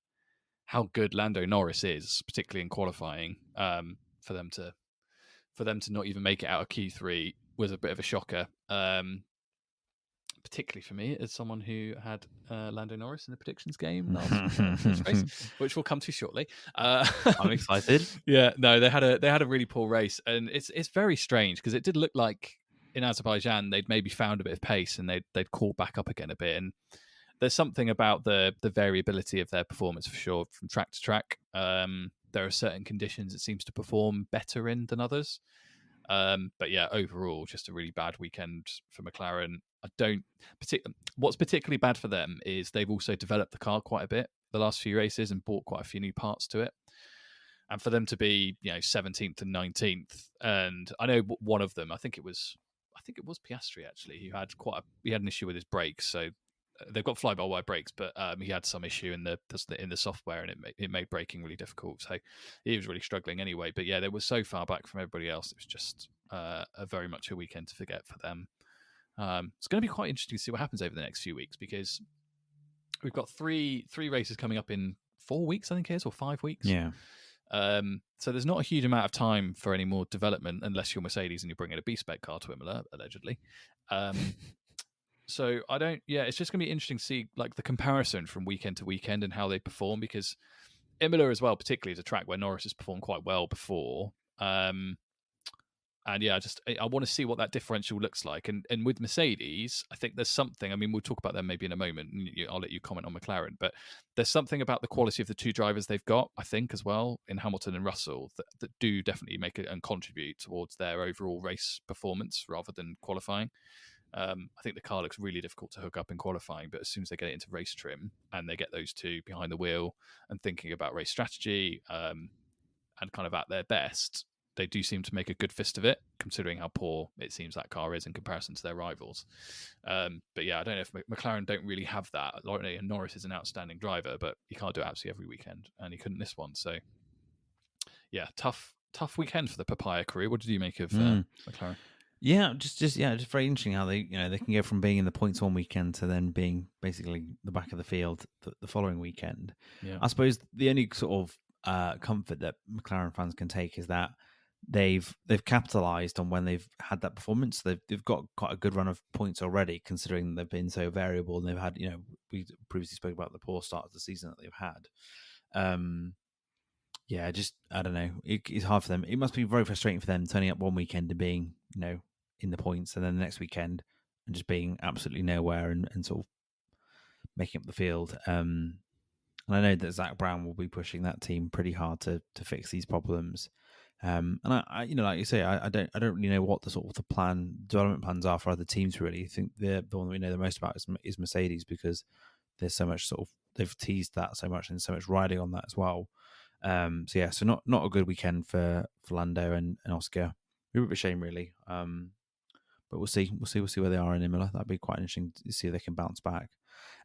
how good Lando Norris is, particularly in qualifying, for them to not even make it out of Q3 was a bit of a shocker. Particularly for me, as someone who had Lando Norris in the predictions game last race, which we'll come to shortly. I'm excited. Yeah, no, they had a really poor race, and it's very strange because it did look like in Azerbaijan they'd maybe found a bit of pace and they'd caught back up again a bit. And there's something about the variability of their performance for sure from track to track. There are certain conditions it seems to perform better in than others. But yeah, overall, just a really bad weekend for McLaren. What's particularly bad for them is they've also developed the car quite a bit the last few races and bought quite a few new parts to it. And for them to be 17th and 19th, and I know one of them, I think it was Piastri actually, who had he had an issue with his brakes, so. They've got fly-by-wire brakes, but he had some issue in the software, and it made braking really difficult. So he was really struggling anyway. But yeah, they were so far back from everybody else. It was just a very much a weekend to forget for them. It's going to be quite interesting to see what happens over the next few weeks because we've got three races coming up in 4 weeks, I think it is, or 5 weeks. Yeah. So there's not a huge amount of time for any more development unless you're Mercedes and you bring in a B-spec car to Imola, allegedly. So it's just going to be interesting to see like the comparison from weekend to weekend and how they perform, because Imola as well, particularly, is a track where Norris has performed quite well before. And yeah, I want to see what that differential looks like. And with Mercedes, I think there's something. I mean, we'll talk about them maybe in a moment. And I'll let you comment on McLaren, but there's something about the quality of the two drivers they've got, I think, as well, in Hamilton and Russell, that do definitely make it and contribute towards their overall race performance rather than qualifying. I think the car looks really difficult to hook up in qualifying, but as soon as they get it into race trim and they get those two behind the wheel and thinking about race strategy and kind of at their best, they do seem to make a good fist of it, considering how poor it seems that car is in comparison to their rivals. But yeah, I don't know if McLaren don't really have that. Norris is an outstanding driver, but he can't do it absolutely every weekend, and he couldn't this one. So yeah, tough weekend for the Papaya crew. What did you make of McLaren? Yeah, just very interesting how they they can go from being in the points one weekend to then being basically the back of the field the following weekend. Yeah. I suppose the only sort of comfort that McLaren fans can take is that they've capitalized on when they've had that performance. They've got quite a good run of points already, considering they've been so variable, and they've had we previously spoke about the poor start of the season that they've had. Yeah, just I don't know. It's hard for them. It must be very frustrating for them turning up one weekend and being in the points, and then the next weekend and just being absolutely nowhere and sort of making up the field. And I know that Zach Brown will be pushing that team pretty hard to fix these problems. And I like you say, I don't really know what the sort of the development plans are for other teams. Really, I think the one that we know the most about is Mercedes, because there's so much they've teased that so much and so much riding on that as well. So not a good weekend for Lando and Oscar. A bit of a shame, really. But we'll see where they are in Imola. That'd be quite interesting to see if they can bounce back.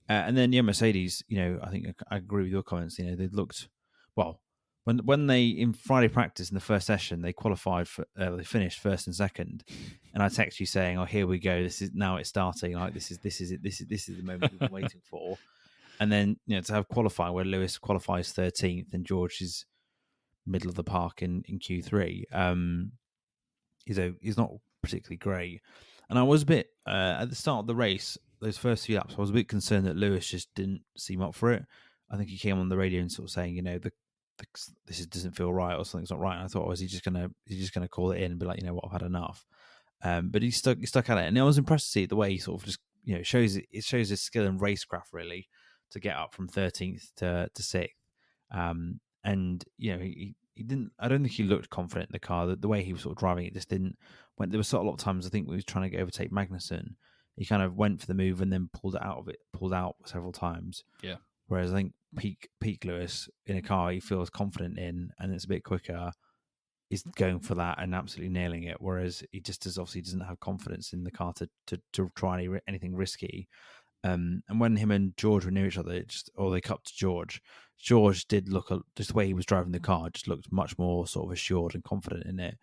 And then Mercedes. I think I agree with your comments. They looked well when they in Friday practice in the first session they qualified for they finished first and second, and I text you saying, "Oh, here we go. This is now it's starting. Like this is it. This is the moment we've been waiting for." And then to have qualifying where Lewis qualifies 13th and George is middle of the park in Q3. He's not particularly great. And I was a bit at the start of the race, those first few laps, I was a bit concerned that Lewis just didn't seem up for it. I think he came on the radio and sort of saying, this doesn't feel right or something's not right. And I thought, is he just gonna call it in and be like, what, I've had enough. But he stuck at it, and I was impressed to see the way he sort of just shows his skill and racecraft really to get up from 13th to 6th. And he didn't. I don't think he looked confident in the car. The way he was sort of driving it just didn't. There were sort of a lot of times I think when he was trying to overtake Magnussen, he kind of went for the move and then pulled out several times. Yeah. Whereas I think peak Lewis in a car he feels confident in and it's a bit quicker, is going for that and absolutely nailing it. Whereas he just obviously doesn't have confidence in the car to try anything risky. And when him and George were near each other, they cut to George. George did look, just the way he was driving the car, just looked much more sort of assured and confident in it.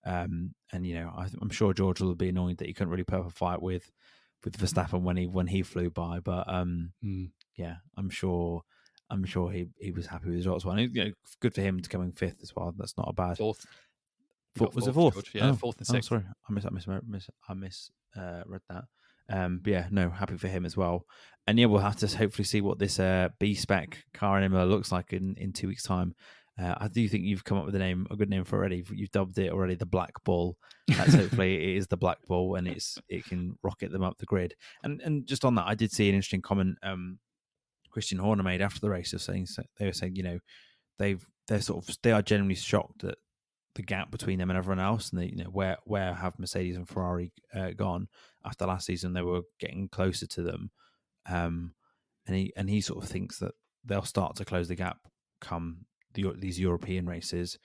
And I'm sure George will be annoyed that he couldn't really put up a fight with Verstappen when he flew by. But yeah, I'm sure he was happy with his results. Well, good for him to come in 5th as well. That's not a bad fourth. Was it 4th? George. Yeah, 4th and 6th. Sorry, I misread that. But yeah, no, happy for him as well. And yeah, we'll have to hopefully see what this B-spec car in Imola looks like in 2 weeks' time. I do think you've come up with a good name for it already. You've dubbed it already the Black Bull. That's hopefully it is the Black Bull, and it can rocket them up the grid. And just on that, I did see an interesting comment Christian Horner made after the race, they were saying they are genuinely shocked at the gap between them and everyone else, and where have Mercedes and Ferrari gone after last season? They were getting closer to them, and he sort of thinks that they'll start to close the gap come these European races.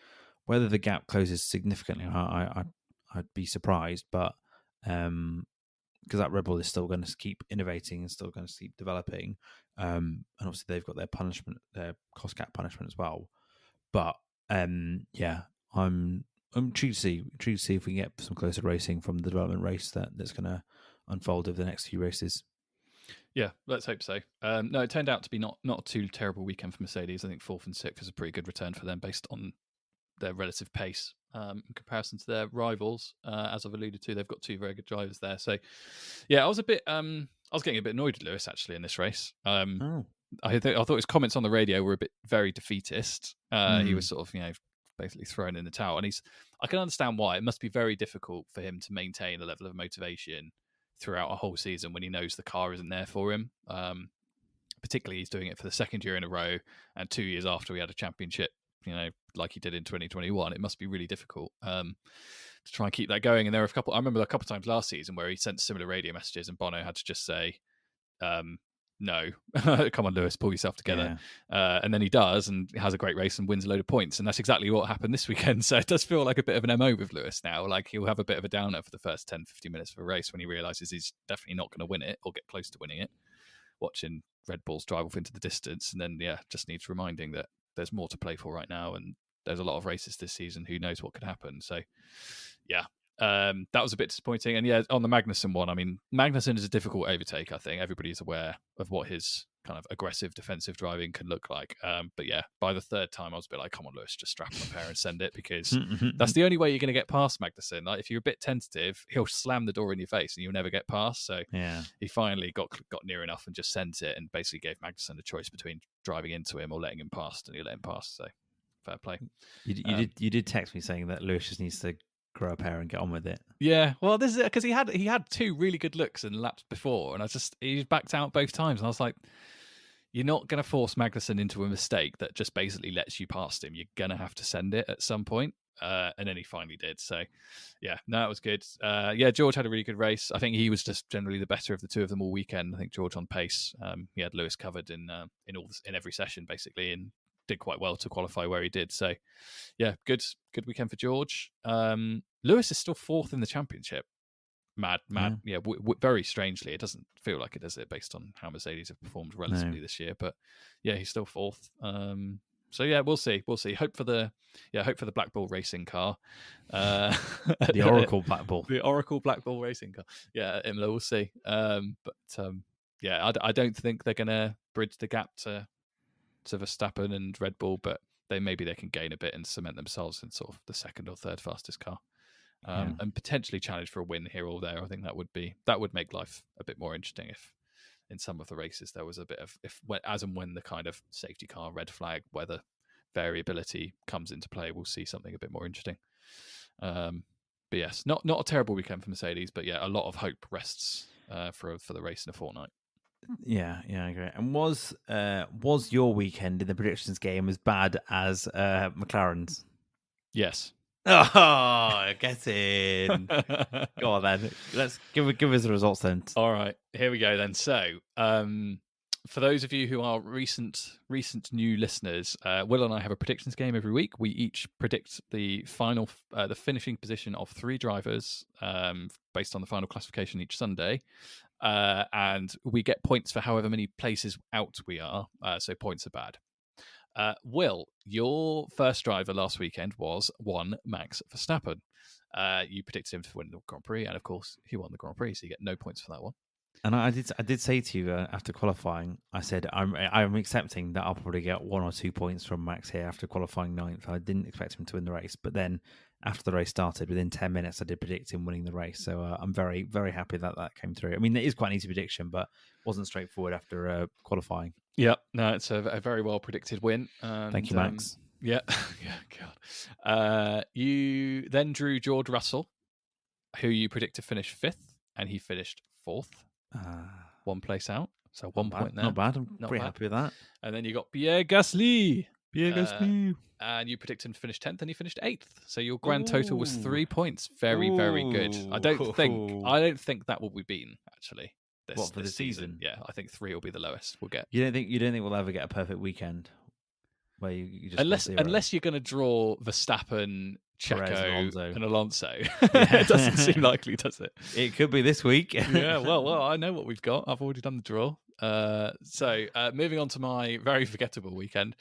Whether the gap closes significantly, I'd be surprised, but because that Red Bull is still going to keep innovating and still going to keep developing, and obviously they've got their cost cap punishment as well. But yeah. I'm intrigued to see if we can get some closer racing from the development race that's going to unfold over the next few races. Yeah, let's hope so. No, it turned out to be not a too terrible weekend for Mercedes. I think 4th and 6th is a pretty good return for them based on their relative pace in comparison to their rivals. As I've alluded to, they've got 2 very good drivers there. So, yeah, I was getting a bit annoyed with Lewis actually in this race. I thought his comments on the radio were very defeatist. He was sort of basically thrown in the towel. And I can understand why. It must be very difficult for him to maintain a level of motivation throughout a whole season when he knows the car isn't there for him. Particularly, he's doing it for the second year in a row, and 2 years after he had a championship, like he did in 2021. It must be really difficult to try and keep that going. And there were I remember a couple of times last season where he sent similar radio messages, and Bono had to just say, no, come on, Lewis, pull yourself together. Yeah. And then he does, and has a great race and wins a load of points. And that's exactly what happened this weekend. So it does feel like a bit of an MO with Lewis now. Like, he'll have a bit of a downer for the first 10, 15 minutes of a race when he realises he's definitely not going to win it or get close to winning it, watching Red Bulls drive off into the distance. And then, just needs reminding that there's more to play for right now. And there's a lot of races this season. Who knows what could happen? So, yeah. That was a bit disappointing. And on the Magnussen one, I mean, Magnussen is a difficult overtake, I think. Everybody's aware of what his kind of aggressive defensive driving can look like. But by the third time, I was a bit like, come on, Lewis, just strap on a pair and send it, because that's the only way you're going to get past Magnussen. Like, if you're a bit tentative, he'll slam the door in your face and you'll never get past. So he finally got near enough and just sent it, and basically gave Magnussen a choice between driving into him or letting him past, and he let him pass. So fair play. You did text me saying that Lewis just needs to grow a pair and get on with it. Yeah, well, this is because he had two really good looks in laps before, and he backed out both times, and I was like, you're not going to force Magnussen into a mistake that just basically lets you past him. You're going to have to send it at some point. And then he finally did. So, it was good. George had a really good race. I think he was just generally the better of the two of them all weekend. I think George on pace. He had Lewis covered in every session basically, and did quite well to qualify where he did. So, good weekend for George. Lewis is still fourth in the championship. Mad. Yeah, very strangely. It doesn't feel like it, does it, based on how Mercedes have performed relatively this year. But he's still fourth. We'll see. Hope for the Black Bull racing car. The Oracle Black Bull. The Oracle Black Bull racing car. Yeah, Imola, we'll see. I don't think they're going to bridge the gap to Verstappen and Red Bull, but maybe they can gain a bit and cement themselves in sort of the second or third fastest car. And potentially challenge for a win here or there. I think that would make life a bit more interesting if in some of the races there was a bit of as and when the kind of safety car red flag weather variability comes into play, we'll see something a bit more interesting. But yes, not a terrible weekend for Mercedes, but a lot of hope rests for the race in a fortnight. Yeah, I agree. And was your weekend in the predictions game as bad as McLaren's? Yes. Oh, get in. Go on then. Let's give us the results then. All right, here we go then. So, for those of you who are recent new listeners, Will and I have a predictions game every week. We each predict the finishing position of three drivers based on the final classification each Sunday. And we get points for however many places out we are. So points are bad. Will, your first driver last weekend was Max Verstappen. You predicted him to win the Grand Prix, and of course, he won the Grand Prix, so you get no points for that one. And I did say to you after qualifying, I said I'm accepting that I'll probably get 1 or 2 points from Max here after qualifying 9th. I didn't expect him to win the race, but then after the race started, within 10 minutes, I did predict him winning the race. So I'm very, very happy that came through. I mean, it is quite an easy prediction, but wasn't straightforward after qualifying. Yeah, no, it's a very well predicted win. And, thank you, Max. God. You then drew George Russell, who you predicted finish 5th, and he finished 4th. 1 place out, so 1 point there. Not bad. I'm pretty happy with that. And then you got Pierre Gasly. And you predicted him to finish 10th, and he finished 8th. So your grand total was 3 points. Very, very good. I don't think that will be beaten actually. This season? Yeah, I think 3 will be the lowest we'll get. You don't think we'll ever get a perfect weekend where you just unless you're going to draw Verstappen, Checo, and Alonso. Yeah. It doesn't seem likely, does it? It could be this week. Yeah, well, I know what we've got. I've already done the draw. So moving on to my very forgettable weekend,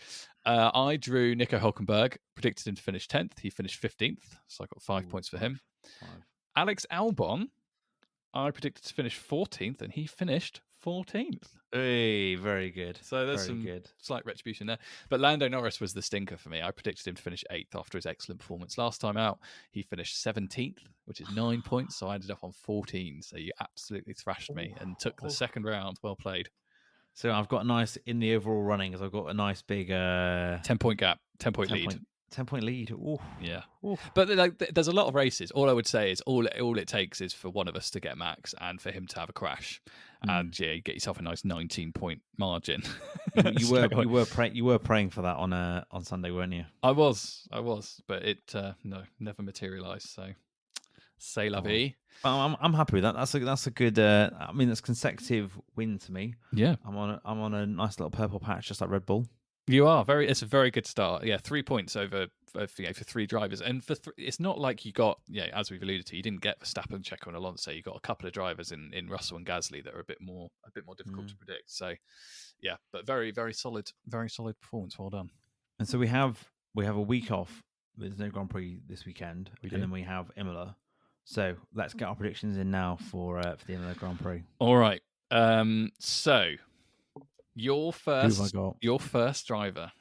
I drew Nico Hülkenberg, predicted him to finish 10th. He finished 15th, so I got 5 points for him. 5. Alex Albon, I predicted to finish 14th, and he finished 14th. Hey, very good. So there's some slight retribution there. But Lando Norris was the stinker for me. I predicted him to finish 8th after his excellent performance last time out. He finished 17th, which is 9 points. So I ended up on 14. So you absolutely thrashed me and took the second round. Well played. So I've got a nice, in the overall running, I've got a nice big 10-point gap, 10-point lead. 10-point lead. Ooh. Yeah. Ooh. But like, there's a lot of races. All I would say is all it takes is for one of us to get Max and for him to have a crash, and you get yourself a nice 19-point margin. You were praying for that on Sunday, weren't you? I was, but it never materialised. So, say la vie. I'm happy with that. That's a good. I mean, that's consecutive win to me. Yeah, I'm on a nice little purple patch, just like Red Bull. You are it's a very good start. Yeah, 3 points over for 3 drivers, and it's not like you got as we've alluded to, you didn't get Verstappen, Checo, and Alonso. You got a couple of drivers in Russell and Gasly that are a bit more difficult to predict. So yeah, but very solid performance. Well done. And so we have a week off. There's no Grand Prix this weekend, and then we have Imola. So let's get our predictions in now for the Imola Grand Prix. All right. So. Your first driver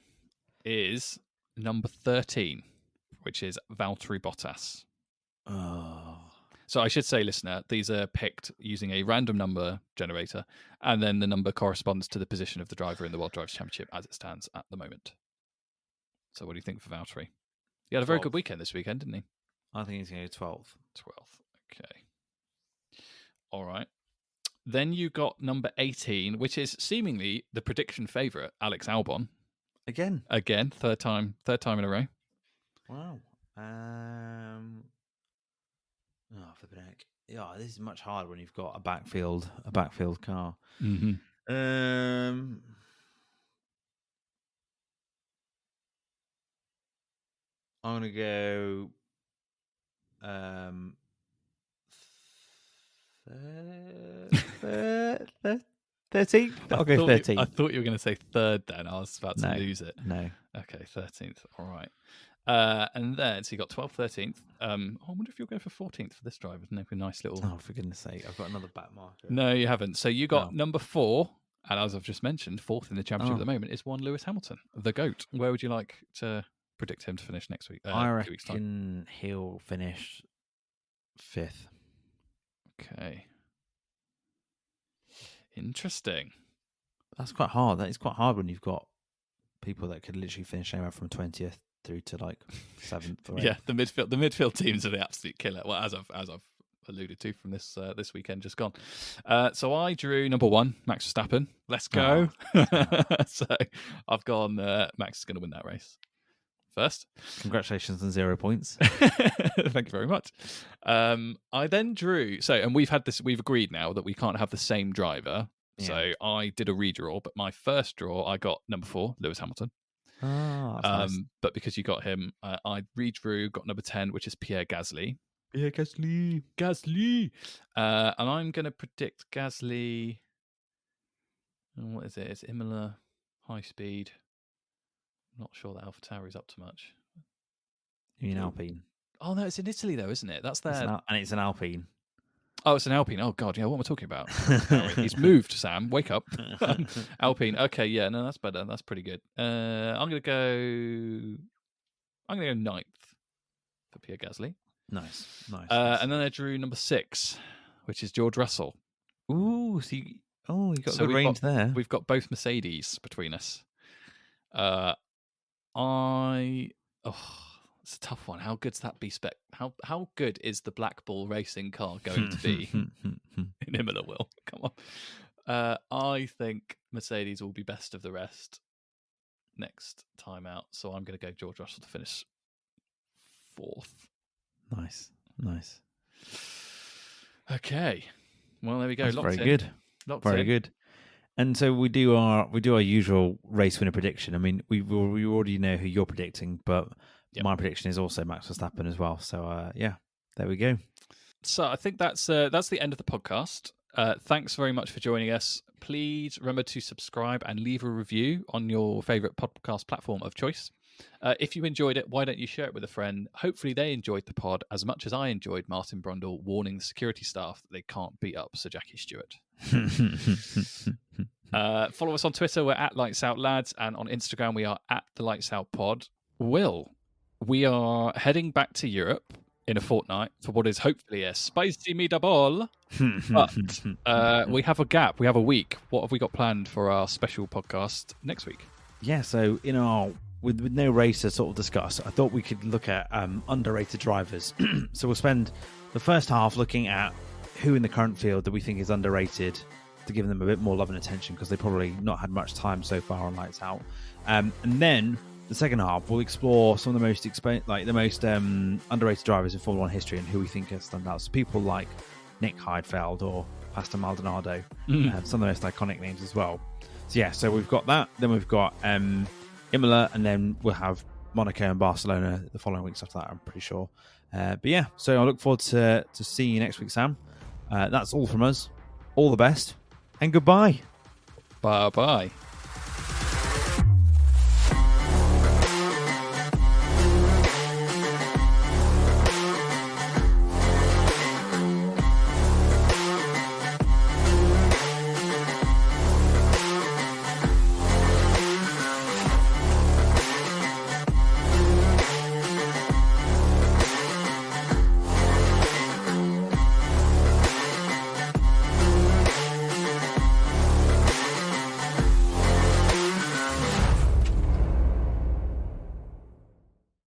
is number 13, which is Valtteri Bottas. Oh. So I should say, listener, these are picked using a random number generator, and then the number corresponds to the position of the driver in the World Drivers' Championship as it stands at the moment. So what do you think for Valtteri? He had a very good weekend this weekend, didn't he? I think he's going to go 12th. Okay. All right. Then you got number 18, which is seemingly the prediction favourite, Alex Albon. Again, third time in a row. Wow. Flipping heck. Yeah, this is much harder when you've got a backfield car. Mm-hmm. I'm gonna go 13th. I'll go 13th. I thought you were going to say third then. I was about to lose it. No. Okay, 13th. All right. And then, so you got 12th, 13th. I wonder if you'll go for 14th for this drive. Isn't it a nice little... Oh, for goodness sake. I've got another back marker. No, you haven't. So you got number 4, and as I've just mentioned, 4th in the championship at the moment is one Lewis Hamilton, the GOAT. Where would you like to predict him to finish next week? I reckon he'll finish 5th. Okay. Interesting. That's quite hard. That is quite hard when you've got people that could literally finish anywhere from 20th through to like 7th. Or 8th. Yeah, the midfield teams are the absolute killer. Well, as I've alluded to from this weekend just gone. So I drew number 1, Max Verstappen. Let's go. So I've gone. Max is going to win that race first. Congratulations on 0 points. Thank you very much. I then drew. So, and we've agreed now that we can't have the same driver. Yeah. So I did a redraw, but my first draw, I got number 4, Lewis Hamilton. Oh, that's nice. But because you got him, I redrew, got number 10, which is Pierre Gasly. Gasly. And I'm going to predict Gasly. What is it? It's Imola, high speed. Not sure that AlphaTauri's up to much. You mean Alpine? Oh no, it's in Italy though, isn't it? That's there. And it's an Alpine. Oh, it's an Alpine. Oh god, yeah. What am I talking about? He's moved, Sam. Wake up. Alpine. Okay, yeah. No, that's better. That's pretty good. I'm gonna go 9th for Pierre Gasly. Nice. And then I drew number 6, which is George Russell. Ooh, so you got good range there. We've got both Mercedes between us. It's a tough one. How good's that B-spec? How good is the Black Bull racing car going to be in Imola, Will? Come on. I think Mercedes will be best of the rest next time out. So I'm going to go George Russell to finish 4th. Nice. Okay. Well, there we go. That's very good. Very good. And so we do our usual race winner prediction. I mean, we already know who you're predicting, but my prediction is also Max Verstappen as well. So there we go. So I think that's the end of the podcast. Thanks very much for joining us. Please remember to subscribe and leave a review on your favourite podcast platform of choice. If you enjoyed it, why don't you share it with a friend? Hopefully they enjoyed the pod as much as I enjoyed Martin Brundle warning the security staff that they can't beat up Sir Jackie Stewart. Follow us on Twitter. We're at Lights Out Lads, and on Instagram we are at the Lights Out Pod. Will, we are heading back to Europe in a fortnight for what is hopefully a spicy meatball. But we have a gap. We have a week. What have we got planned for our special podcast next week? Yeah, so in our with no race to sort of discuss, I thought we could look at underrated drivers. So we'll spend the first half looking at who in the current field that we think is underrated, to give them a bit more love and attention, because they probably not had much time so far on Lights Out. And then the second half, we'll explore some of the most underrated drivers in Formula 1 history and who we think has stand out. So people like Nick Heidfeld or Pastor Maldonado, some of the most iconic names as well. So yeah, so we've got that. Then we've got Imola, and then we'll have Monaco and Barcelona the following weeks after that, I'm pretty sure. But yeah, so I look forward to seeing you next week, Sam. That's all from us. All the best, and goodbye. Bye-bye.